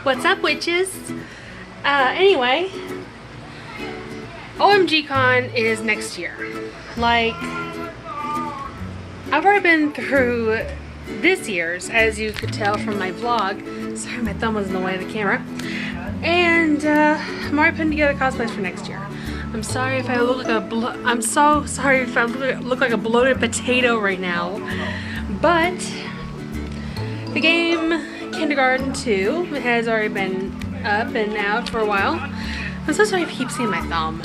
What's up, witches? Anyway, OMG Con is next year. Like, I've already been through this year's, as you could tell from my vlog. Sorry, my thumb was in the way of the camera. And I'm already putting together cosplays for next year. I'm sorry if I look like I'm so sorry if I look like a bloated potato right now. But the game Kindergarten 2 has already been up and out for a while. I'm so sorry if you keep seeing my thumb.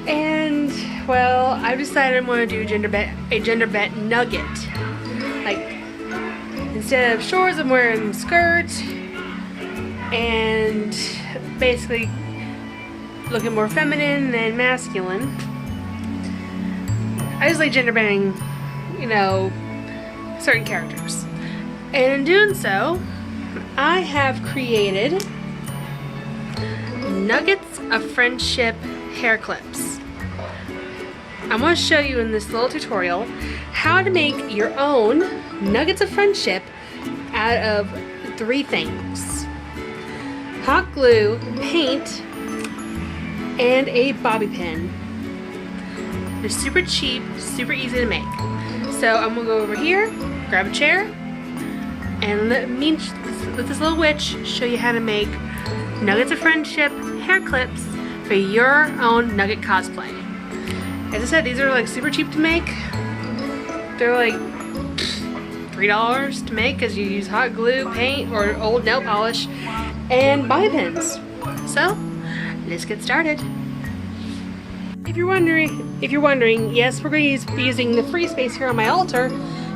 And well, I've decided I'm going to do a gender bent nugget. Like, instead of shorts, I'm wearing skirts and basically looking more feminine than masculine. I just like gender bending, you know, certain characters. And in doing so, I have created Nuggets of Friendship hair clips. I'm going to show you in this little tutorial how to make your own Nuggets of Friendship out of 3 things: hot glue, paint, and a bobby pin. They're super cheap, super easy to make. So I'm going to go over here, grab a chair, and let this little witch show you how to make Nuggets of Friendship hair clips for your own Nugget cosplay. As I said, these are like super cheap to make. They're like $3 to make because you use hot glue, paint, or old nail polish, and bobby pins. So let's get started. If you're wondering, yes, we're going to be using the free space here on my altar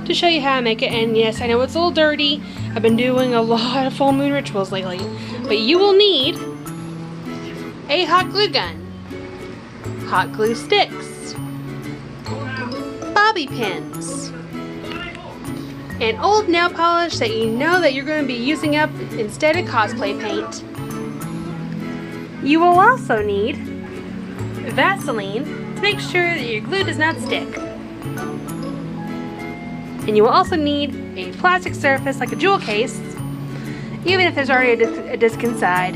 to show you how to make it. And yes, I know it's a little dirty. I've been doing a lot of full moon rituals lately. But you will need a hot glue gun, hot glue sticks, bobby pins, and old nail polish that you know that you're going to be using up instead of cosplay paint. You will also need Vaseline to make sure that your glue does not stick. And you will also need a plastic surface like a jewel case, even if there's already a disc inside.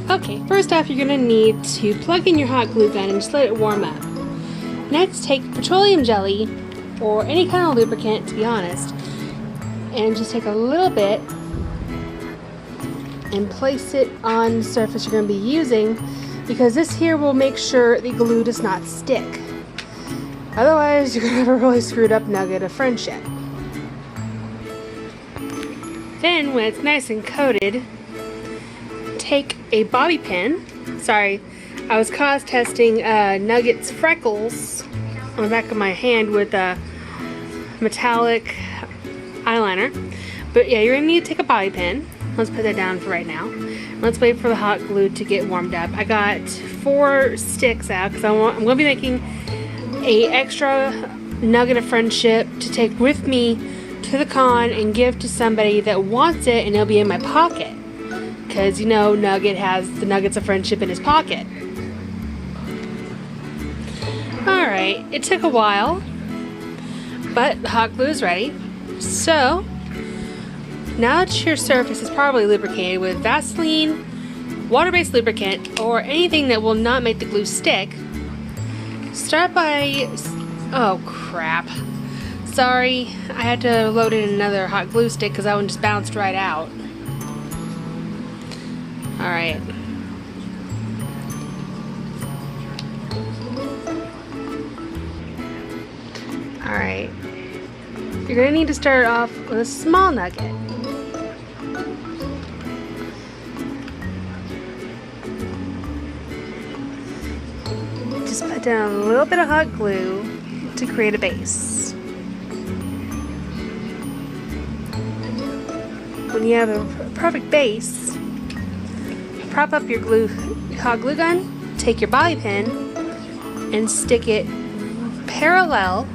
Okay, first off, you're going to need to plug in your hot glue gun and just let it warm up. Next, take petroleum jelly or any kind of lubricant, to be honest, and just take a little bit and place it on the surface you're going to be using, because this here will make sure the glue does not stick. Otherwise, you're going to have a really screwed up nugget of friendship. Then, when it's nice and coated, take a bobby pin. Sorry, I was cause testing Nugget's freckles on the back of my hand with a metallic eyeliner. But yeah, you're going to need to take a bobby pin. Let's put that down for right now. Let's wait for the hot glue to get warmed up. I got 4 sticks out because I'm going to be making a extra nugget of friendship to take with me to the con and give to somebody that wants it, and it'll be in my pocket. Because, you know, Nugget has the Nuggets of Friendship in his pocket. Alright, it took a while, but the hot glue is ready. So, now that your surface is properly lubricated with Vaseline, water-based lubricant, or anything that will not make the glue stick, start by... oh crap. Sorry, I had to load in another hot glue stick because that one just bounced right out. Alright. Alright. You're going to need to start off with a small nugget. Just put down a little bit of hot glue to create a base. When you have a perfect base, prop up your hot glue gun, take your bobby pin, and stick it parallel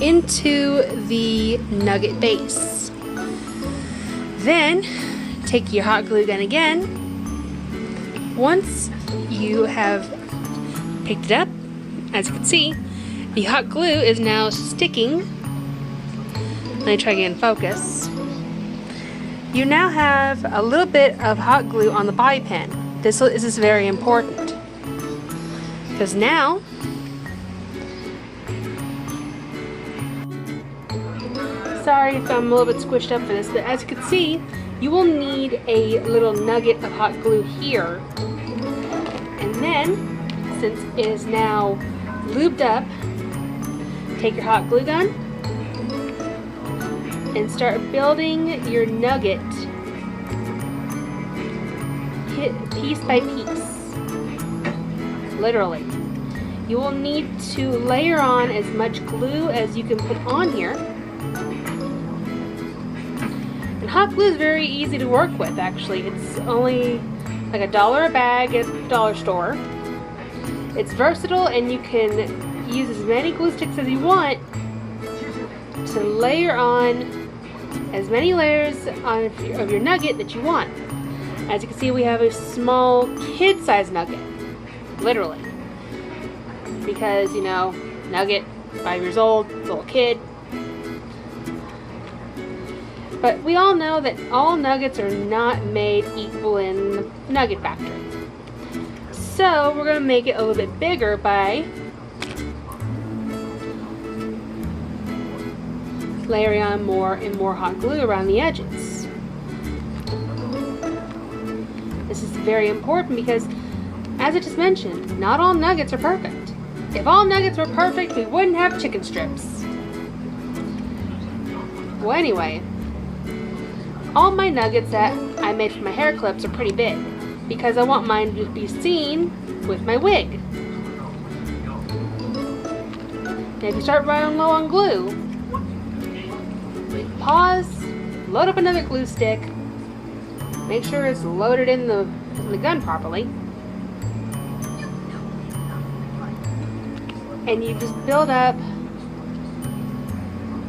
into the nugget base. Then, take your hot glue gun again. Once you have picked it up, as you can see, the hot glue is now sticking Let me try to get in focus. You now have a little bit of hot glue on the bobby pin. This is very important. Because now, sorry if I'm a little bit squished up for this, but as you can see, you will need a little nugget of hot glue here. And then, since it is now lubed up, take your hot glue gun and start building your nugget piece by piece. Literally. You will need to layer on as much glue as you can put on here. And hot glue is very easy to work with, actually. It's only like $1 a bag at the dollar store. It's versatile, and you can use as many glue sticks as you want to layer on as many layers of your nugget that you want. As you can see, we have a small kid-sized nugget, literally. Because, you know, Nugget, 5 years old, little kid. But we all know that all nuggets are not made equal in the nugget factory. So we're going to make it a little bit bigger by layering on more and more hot glue around the edges. This is very important because, as I just mentioned, not all nuggets are perfect. If all nuggets were perfect, we wouldn't have chicken strips. Well, anyway, all my nuggets that I made for my hair clips are pretty big because I want mine to be seen with my wig. And if you start running low on glue, pause, load up another glue stick, make sure it's loaded in the gun properly, and you just build up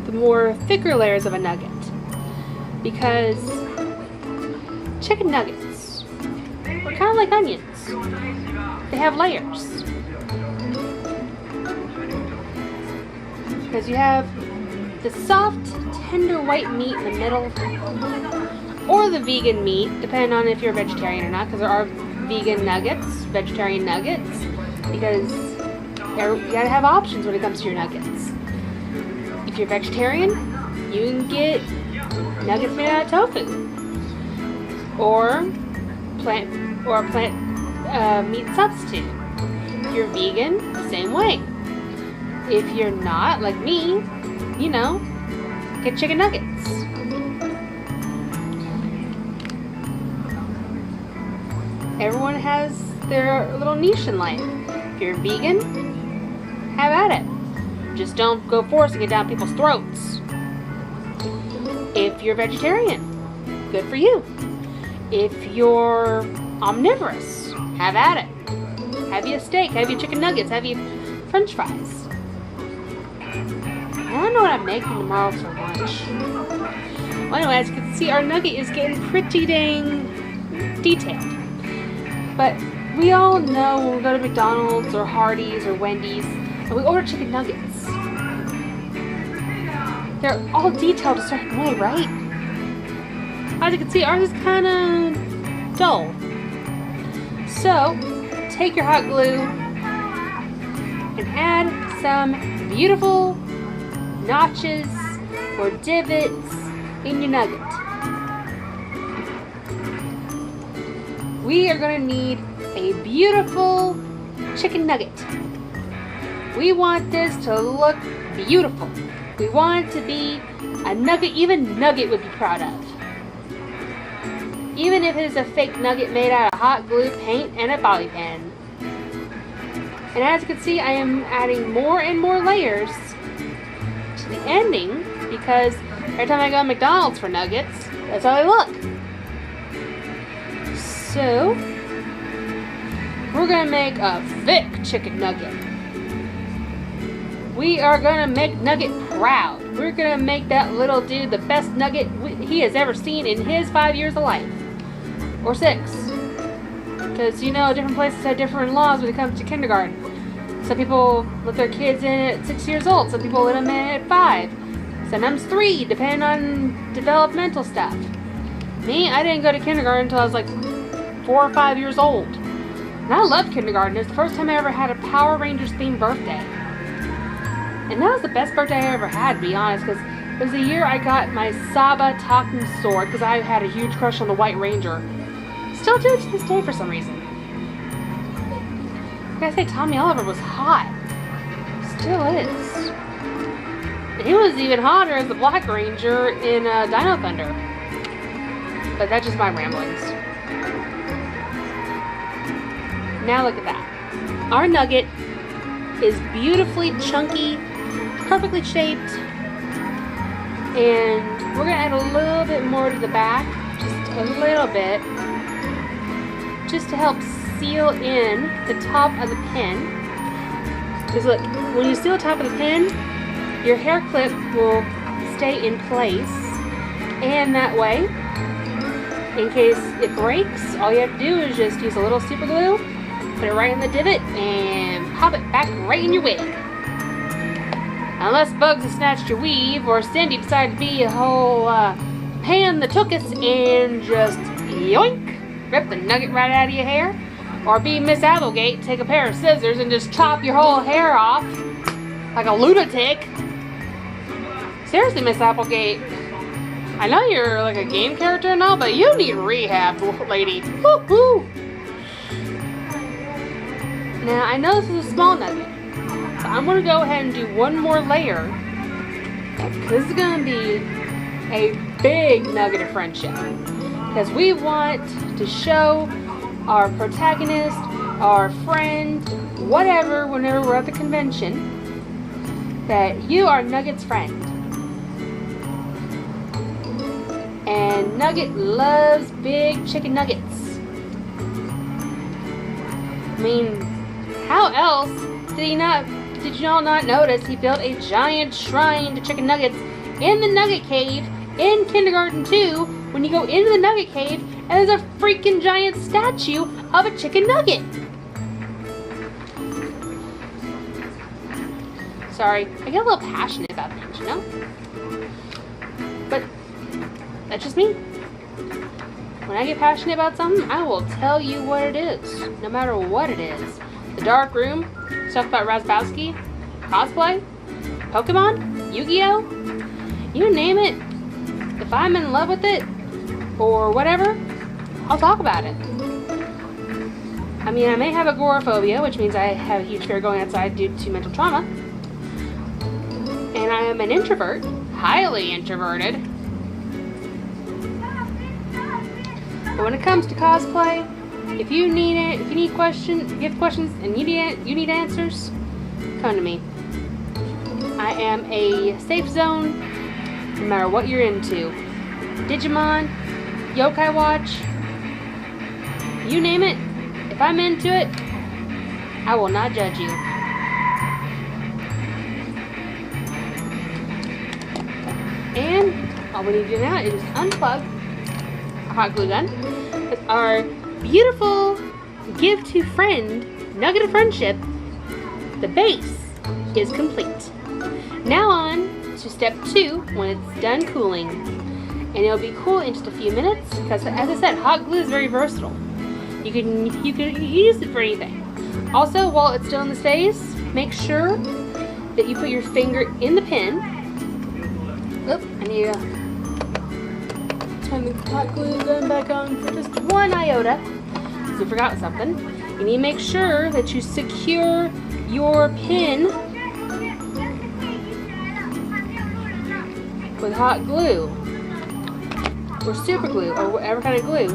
the more thicker layers of a nugget. Because chicken nuggets are kind of like onions. They have layers. Because you have the soft, tender white meat in the middle, or the vegan meat, depending on if you're a vegetarian or not, because there are vegan nuggets, vegetarian nuggets, because you gotta have options when it comes to your nuggets. If you're vegetarian, you can get nuggets made out of tofu, or plant meat substitute. If you're vegan, same way. If you're not, like me, you know, get chicken nuggets. Everyone has their little niche in life. If you're vegan, have at it. Just don't go forcing it down people's throats. If you're vegetarian, good for you. If you're omnivorous, have at it. Have you a steak, have you chicken nuggets, have you french fries. I don't know what I'm making tomorrow for lunch. Well, anyway, as you can see, our nugget is getting pretty dang detailed. But we all know when we go to McDonald's or Hardee's or Wendy's and we order chicken nuggets, they're all detailed a certain way, right? As you can see, ours is kind of dull. So, take your hot glue and add some beautiful notches or divots in your nugget. We are going to need a beautiful chicken nugget. We want this to look beautiful. We want it to be a nugget even Nugget would be proud of. Even if it is a fake nugget made out of hot glue, paint, and a bobby pin. And as you can see, I am adding more and more layers to the ending because every time I go to McDonald's for nuggets, that's how they look. So, we're going to make a thick chicken nugget. We are going to make Nugget proud. We're going to make that little dude the best nugget he has ever seen in his 5 years of life. Or 6. Because, you know, different places have different laws when it comes to kindergarten. Some people let their kids in at 6 years old. Some people let them in at 5. sometimes 3, depending on developmental stuff. Me, I didn't go to kindergarten until I was like 4 or 5 years old. And I loved kindergarten. It was the first time I ever had a Power Rangers themed birthday. And that was the best birthday I ever had, to be honest, because it was the year I got my Saba talking sword, because I had a huge crush on the White Ranger. Still do to this day for some reason. I gotta say, Tommy Oliver was hot. Still is. And he was even hotter as the Black Ranger in Dino Thunder. But that's just my ramblings. Now look at that. Our Nugget is beautifully chunky, perfectly shaped, and we're gonna add a little bit more to the back, just a little bit, just to help seal in the top of the pin. Because look, when you seal the top of the pin, your hair clip will stay in place, and that way, in case it breaks, all you have to do is just use a little super glue, put it right in the divot, and pop it back right in your wig. Unless Bugs has snatched your weave, or Cindy decided to be a whole pan the tookus and just yoink, rip the nugget right out of your hair. Or be Miss Applegate, take a pair of scissors and just chop your whole hair off like a lunatic. Seriously, Miss Applegate, I know you're like a game character and all, but you need rehab, lady. Woo-hoo! Now, I know this is a small nugget, so I'm going to go ahead and do one more layer. This is going to be a big nugget of friendship. Because we want to show our protagonist, our friend, whatever, whenever we're at the convention, that you are Nugget's friend. And Nugget loves big chicken nuggets. I mean, how else did you all not notice he built a giant shrine to chicken nuggets in the Nugget Cave in Kindergarten 2 when you go into the Nugget Cave and there's a freaking giant statue of a chicken nugget. Sorry, I get a little passionate about things, you know? But that's just me. When I get passionate about something, I will tell you what it is, no matter what it is. The Dark Room, stuff about Razbowski, cosplay, Pokemon, Yu-Gi-Oh! You name it. If I'm in love with it, or whatever, I'll talk about it. I mean, I may have agoraphobia, which means I have a huge fear going outside due to mental trauma. And I am an introvert, highly introverted. But when it comes to cosplay, if you need it, if you have questions and you need answers, come to me. I am a safe zone, no matter what you're into. Digimon, Yokai Watch, you name it. If I'm into it, I will not judge you. And all we need to do now is unplug our hot glue gun. With our beautiful give to friend nugget of friendship, the base is complete. Now on to step 2 when it's done cooling. And it'll be cool in just a few minutes because, as I said, hot glue is very versatile. You can use it for anything. Also, while it's still in the phase, make sure that you put your finger in the pin. Oop, I need to turn the hot glue gun back on for just one iota. Because we forgot something. You need to make sure that you secure your pin with hot glue or super glue or whatever kind of glue.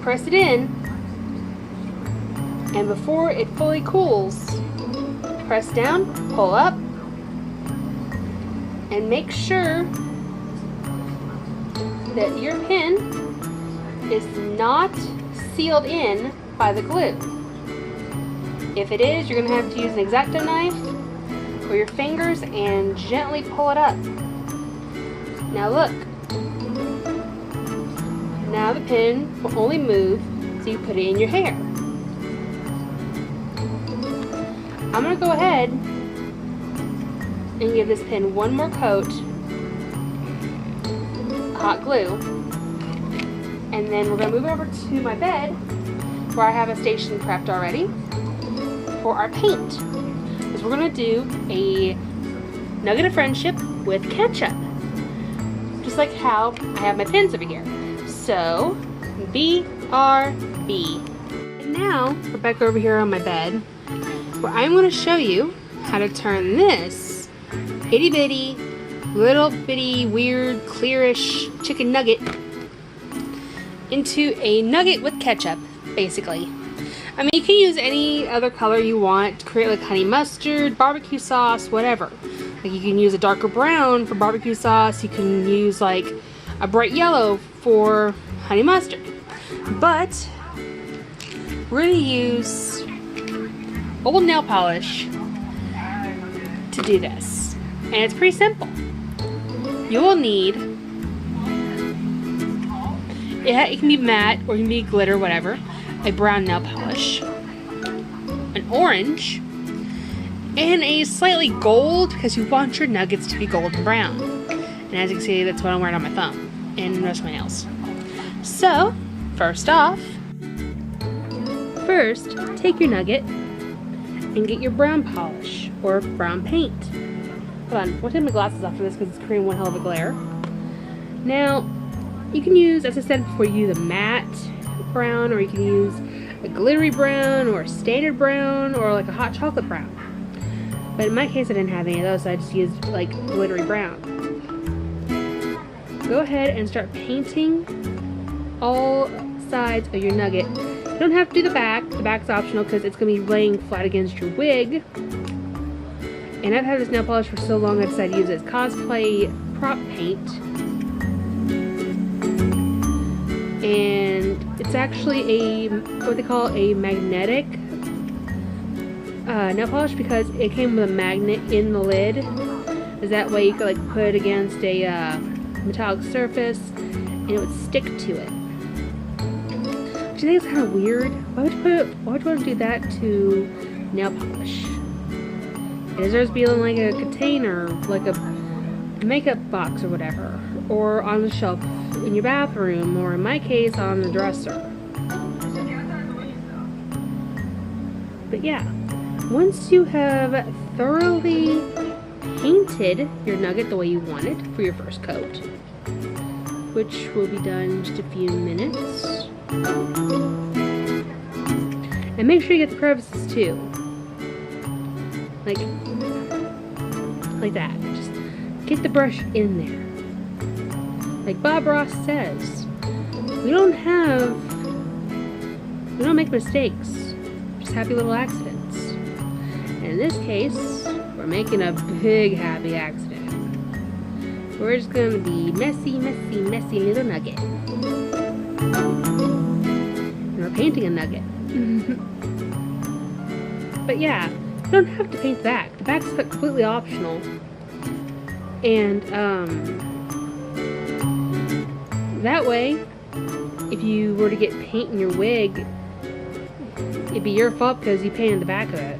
Press it in, and before it fully cools, press down, pull up, and make sure that your pin is not sealed in by the glue. If it is, you're going to have to use an X-Acto knife or your fingers and gently pull it up. Now look. Now the pin will only move so you put it in your hair. I'm going to go ahead and give this pin one more coat hot glue. And then we're going to move over to my bed where I have a station prepped already for our paint. Because we're going to do a nugget of friendship with ketchup. Just like how I have my pins over here. So, BRB. And now, we're back over here on my bed where I'm going to show you how to turn this itty bitty, little bitty, weird, clearish chicken nugget into a nugget with ketchup, basically. I mean, you can use any other color you want to create like honey mustard, barbecue sauce, whatever. Like you can use a darker brown for barbecue sauce. You can use like a bright yellow for honey mustard. But we're going to use old nail polish to do this. And it's pretty simple. You will need, it can be matte or it can be glitter, whatever, a brown nail polish, an orange, and a slightly gold because you want your nuggets to be golden brown. And as you can see, that's what I'm wearing on my thumb and the rest of my nails. So, first off, take your nugget and get your brown polish or brown paint. Hold on, we'll take my glasses off for this because it's creating one hell of a glare. Now, you can use, as I said before, you use a matte brown, or you can use a glittery brown, or a standard brown, or like a hot chocolate brown. But in my case, I didn't have any of those, so I just used like glittery brown. Go ahead and start painting all sides of your nugget. You don't have to do the back. The back's optional because it's going to be laying flat against your wig. And I've had this nail polish for so long I decided to use it as cosplay prop paint. And it's actually what they call a magnetic nail polish because it came with a magnet in the lid. Is that way you could like put it against a metallic surface and it would stick to it. Which I think is kind of weird. Why would you want to do that to nail polish? It deserves to be in like a container, like a makeup box or whatever, or on the shelf in your bathroom, or in my case, on the dresser. But yeah, once you have thoroughly painted your nugget the way you want it for your first coat, which will be done in just a few minutes, and make sure you get the crevices too. Like that. Just get the brush in there. Like Bob Ross says, we don't make mistakes, just happy little accidents. And in this case, we're making a big happy accident. We're just gonna be messy, messy, messy little nugget. And we're painting a nugget. But yeah, you don't have to paint the back. The back's completely optional. And that way, if you were to get paint in your wig, it'd be your fault because you painted the back of it.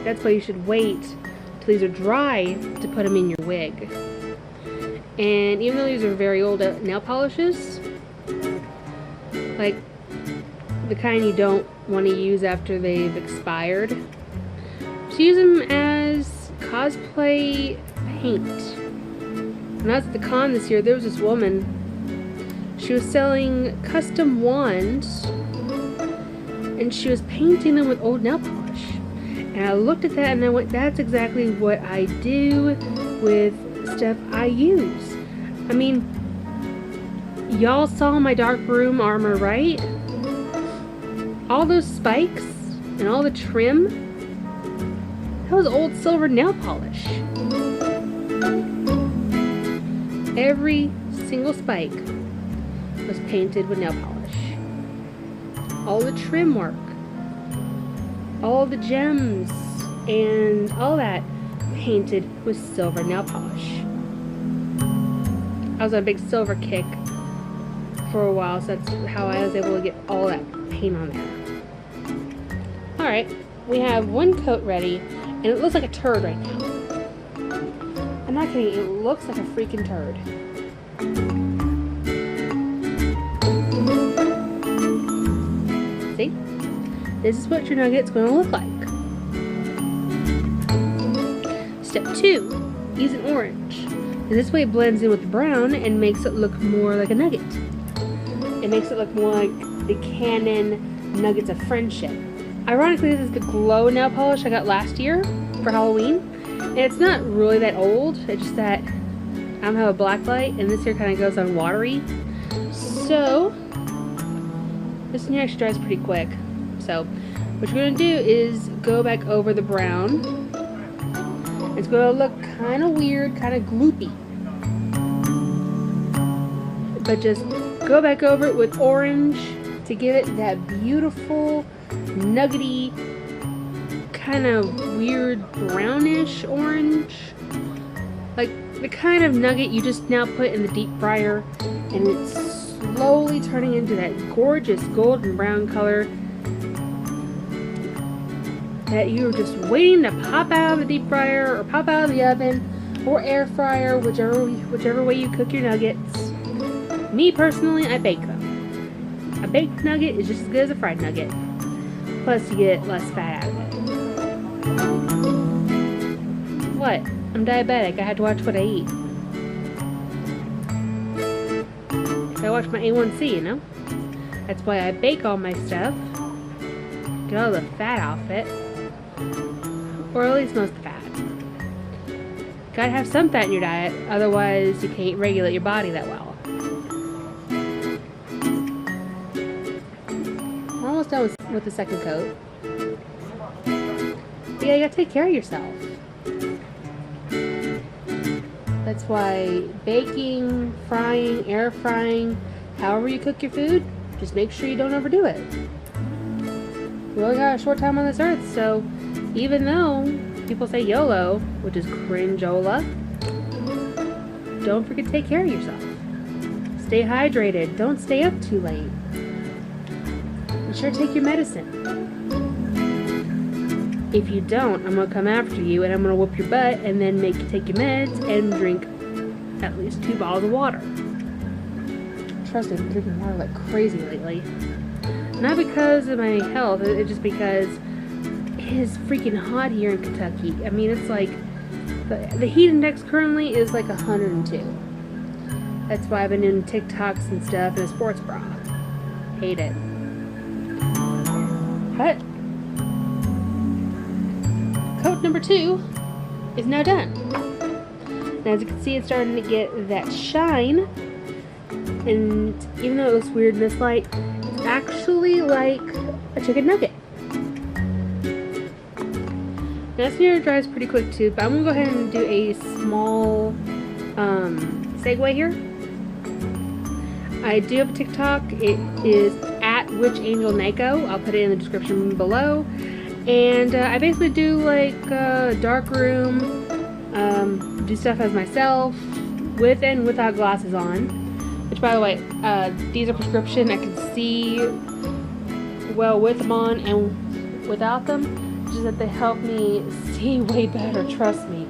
That's why you should wait till these are dry to put them in your wig. And even though these are very old nail polishes, like the kind you don't want to use after they've expired, just use them as cosplay paint. When I was at the con this year, there was this woman, she was selling custom wands and she was painting them with old nail polish. And I looked at that and I went, that's exactly what I do with stuff I use. I mean, y'all saw my dark room armor, right? All those spikes and all the trim, that was old silver nail polish. Every single spike was painted with nail polish. All the trim work, all the gems, and all that painted with silver nail polish. I was on a big silver kick for a while, so that's how I was able to get all that paint on there. Alright, we have one coat ready, and it looks like a turd right now. And not kidding, it looks like a freaking turd. See? This is what your nugget's going to look like. Step 2, use an orange. This way it blends in with the brown and makes it look more like a nugget. It makes it look more like the Canon Nuggets of Friendship. Ironically, this is the glow nail polish I got last year for Halloween. And it's not really that old, it's just that I don't have a black light and this here kind of goes on watery. So, this one here actually dries pretty quick. So, what you're going to do is go back over the brown. It's going to look kind of weird, kind of gloopy. But just go back over it with orange to give it that beautiful, nuggety, kind of weird brownish orange. Like the kind of nugget you just now put in the deep fryer and it's slowly turning into that gorgeous golden brown color that you're just waiting to pop out of the deep fryer or pop out of the oven or air fryer, whichever way you cook your nuggets. Me personally, I bake them. A baked nugget is just as good as a fried nugget. Plus you get less fat out of it. What? I'm diabetic. I had to watch what I eat. I watch my A1C, you know? That's why I bake all my stuff. Get all the fat off it. Or at least most of the fat. Gotta have some fat in your diet, otherwise you can't regulate your body that well. We're almost done with the second coat. But yeah, you gotta take care of yourself. That's why baking, frying, air frying, however you cook your food, just make sure you don't overdo it. We only got a short time on this earth, so even though people say YOLO, which is cringeola, don't forget to take care of yourself. Stay hydrated. Don't stay up too late. Be sure to take your medicine. If you don't, I'm going to come after you and I'm going to whoop your butt and then make you take your meds and drink at least 2 bottles of water. Trust me, I've been drinking water like crazy lately. Not because of my health, it's just because it is freaking hot here in Kentucky. I mean, it's like, the heat index currently is like 102. That's why I've been doing TikToks and stuff in a sports bra. Hate it. But coat number 2 is now done. Now as you can see, it's starting to get that shine. And even though it looks weird in this light, it's actually like a chicken nugget. Now this here dries pretty quick too, but I'm going to go ahead and do a small segue here. I do have a TikTok. It is at WitchAngelNekora. I'll put it in the description below. And I basically do like dark room, do stuff as myself, with and without glasses on. Which, by the way, these are prescription. I can see well with them on and without them. Just that they help me see way better, trust me.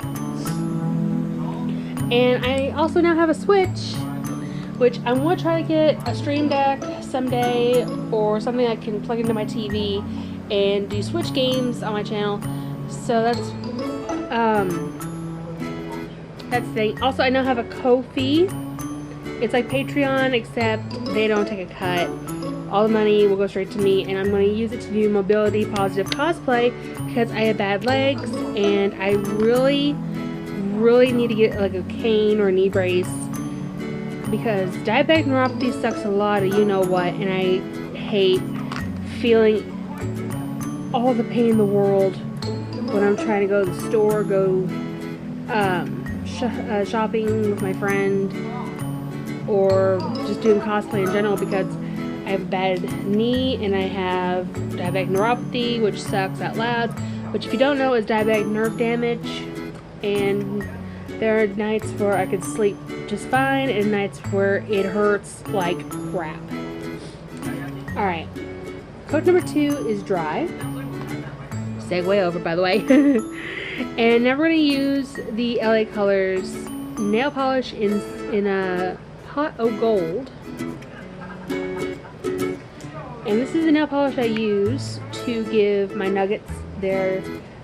And I also now have a Switch, which I'm going to try to get a Stream Deck someday, or something I can plug into my TV and do Switch games on my channel. So that's the thing. Also, I now have a Ko-fi. It's like Patreon, except they don't take a cut. All the money will go straight to me, and I'm going to use it to do mobility-positive cosplay because I have bad legs, and I really need to get like a cane or a knee brace because diabetic neuropathy sucks a lot of you-know-what, and I hate feeling all the pain in the world when I'm trying to go to the store, go shopping with my friend, or just doing cosplay in general because I have a bad knee and I have diabetic neuropathy, which sucks out loud, which if you don't know is diabetic nerve damage. And there are nights where I could sleep just fine and nights where it hurts like crap. Alright, coat number 2 is dry. Segue over, by the way. And now we're going to use the LA Colors nail polish in a pot of gold. And this is the nail polish I use to give my nuggets their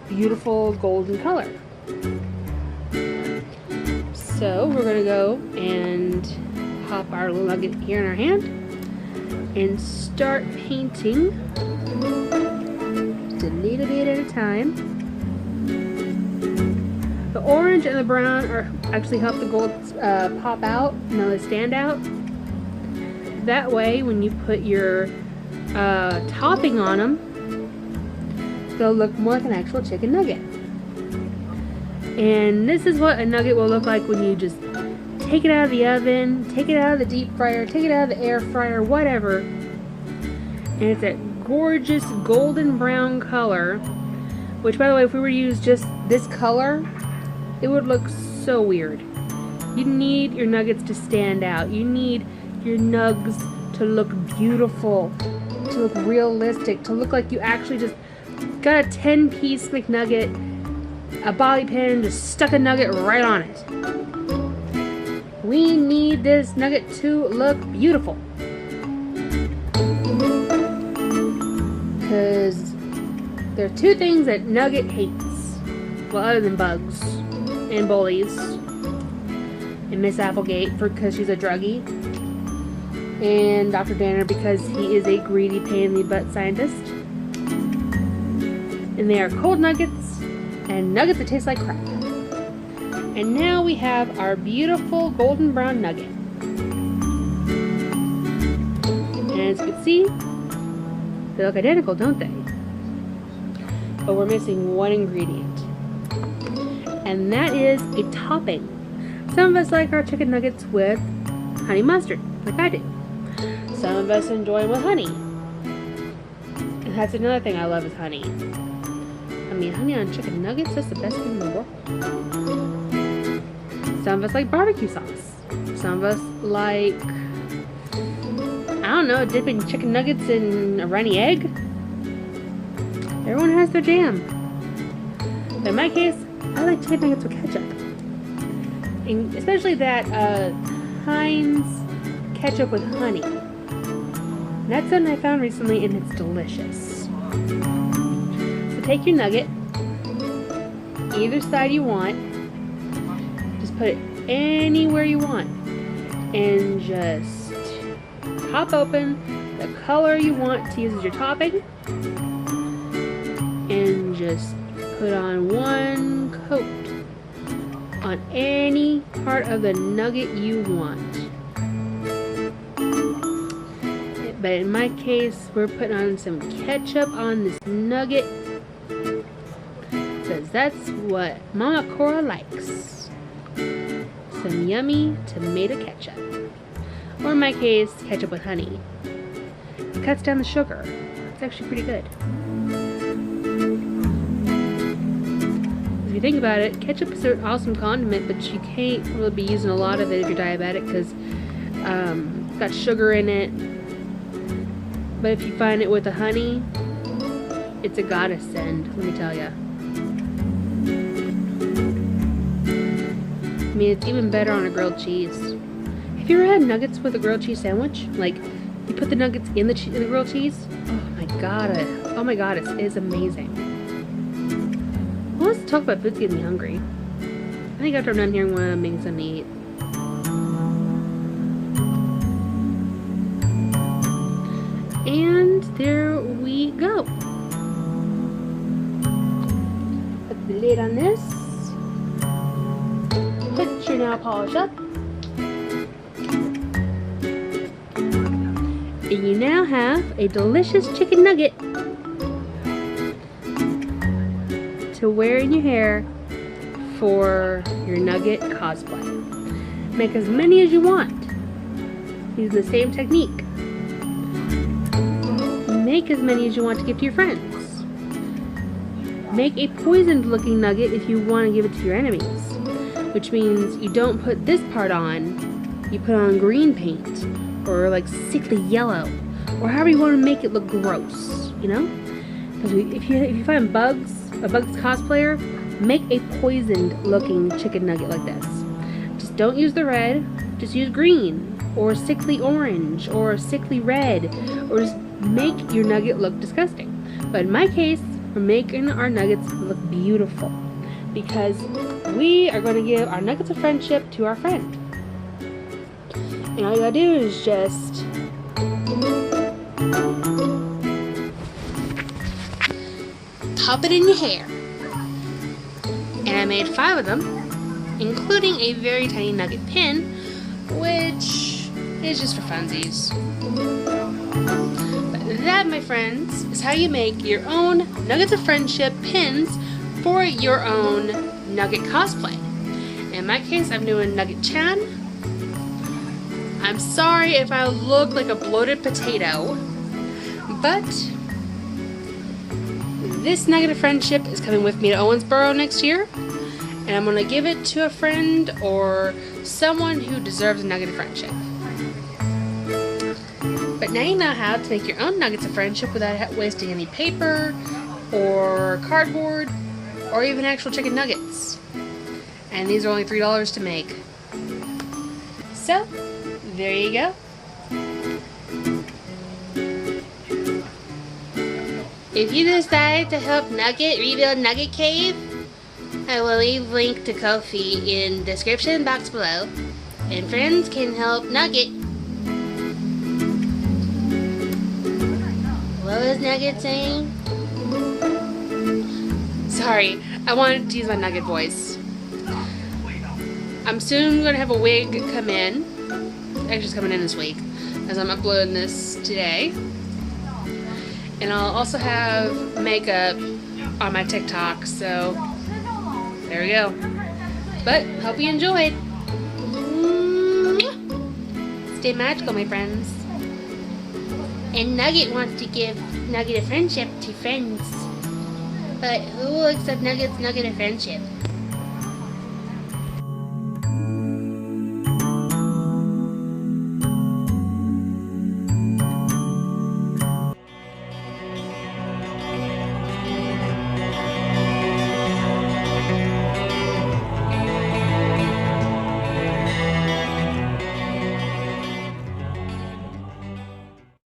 beautiful golden color. So we're going to go and pop our little nugget here in our hand and start painting just a little bit at a time. The orange and the brown are actually help the gold pop out, they stand out. That way when you put your topping on them, they'll look more like an actual chicken nugget. And this is what a nugget will look like when you just take it out of the oven, take it out of the deep fryer, take it out of the air fryer, whatever. And it's that gorgeous golden brown color, which, by the way, if we were to use just this color, it would look so weird. You need your nuggets to stand out. You need your nugs to look beautiful, to look realistic, to look like you actually just got a 10-piece McNugget, a bobby pin, just stuck a nugget right on it. We need this nugget to look beautiful. Because there are two things that Nugget hates. Well, other than bugs and bullies and Miss Applegate because she's a druggie, and Dr. Danner because he is a greedy pain in the butt scientist. And they are cold nuggets and nuggets that taste like crap. And now we have our beautiful golden brown nugget. And as you can see, they look identical, don't they? But we're missing one ingredient. And that is a topping. Some of us like our chicken nuggets with honey mustard, like I do. Some of us enjoy them with honey. And that's another thing I love is honey. I mean, honey on chicken nuggets, that's the best thing in the world. Some of us like barbecue sauce. Some of us like, I don't know, dipping chicken nuggets in a runny egg. Everyone has their jam. But in my case, I like chicken nuggets with ketchup. And especially that Heinz ketchup with honey. And that's something I found recently and it's delicious. So take your nugget, either side you want, just put it anywhere you want, and just pop open the color you want to use as your topping, and just put on one coat on any part of the nugget you want. But in my case, we're putting on some ketchup on this nugget, because that's what Mama Cora likes. Some yummy tomato ketchup. Or in my case, ketchup with honey. It cuts down the sugar. It's actually pretty good. If you think about it, ketchup is an awesome condiment, but you can't really be using a lot of it if you're diabetic because it's got sugar in it. But if you find it with the honey, it's a godsend, let me tell you. I mean, it's even better on a grilled cheese. Have you ever had nuggets with a grilled cheese sandwich? Like, you put the nuggets in the grilled cheese? Oh my god, it is amazing. Well, let's talk about food's getting me hungry. I think after I'm done here, I'm going to make something to eat. And there we go. Put the lid on this. Put your nail polish up. And you now have a delicious chicken nugget to wear in your hair for your nugget cosplay. Make as many as you want using the same technique. Make as many as you want to give to your friends. Make a poisoned looking nugget if you want to give it to your enemies, which means you don't put this part on, you put on green paint or like sickly yellow or however you want to make it look gross, you know? Because if you find a Bugs cosplayer, make a poisoned looking chicken nugget like this. Just don't use the red, just use green, or sickly orange, or sickly red, or just make your nugget look disgusting. But in my case, we're making our nuggets look beautiful because we are going to give our nuggets of friendship to our friend. And all you gotta do is just pop it in your hair. And I made 5 of them, including a very tiny nugget pin, which is just for funsies. But that, my friends, is how you make your own Nuggets of Friendship pins for your own Nugget cosplay. In my case, I'm doing Nugget-chan. I'm sorry if I look like a bloated potato, but this Nugget of Friendship is coming with me to Owensboro next year, and I'm going to give it to a friend or someone who deserves a Nugget of Friendship. But now you know how to make your own Nuggets of Friendship without wasting any paper or cardboard or even actual chicken nuggets. And these are only $3 to make. So, there you go. If you decide to help Nugget rebuild Nugget Cave, I will leave a link to Ko-fi in the description box below, and friends can help Nugget. What was Nugget saying? Sorry, I wanted to use my Nugget voice. I'm soon going to have a wig come in. Actually, it's coming in this week, as I'm uploading this today. And I'll also have makeup on my TikTok, so there we go. But, hope you enjoyed. Stay magical, my friends. And Nugget wants to give Nugget of Friendship to friends. But who will accept Nugget's Nugget of Friendship?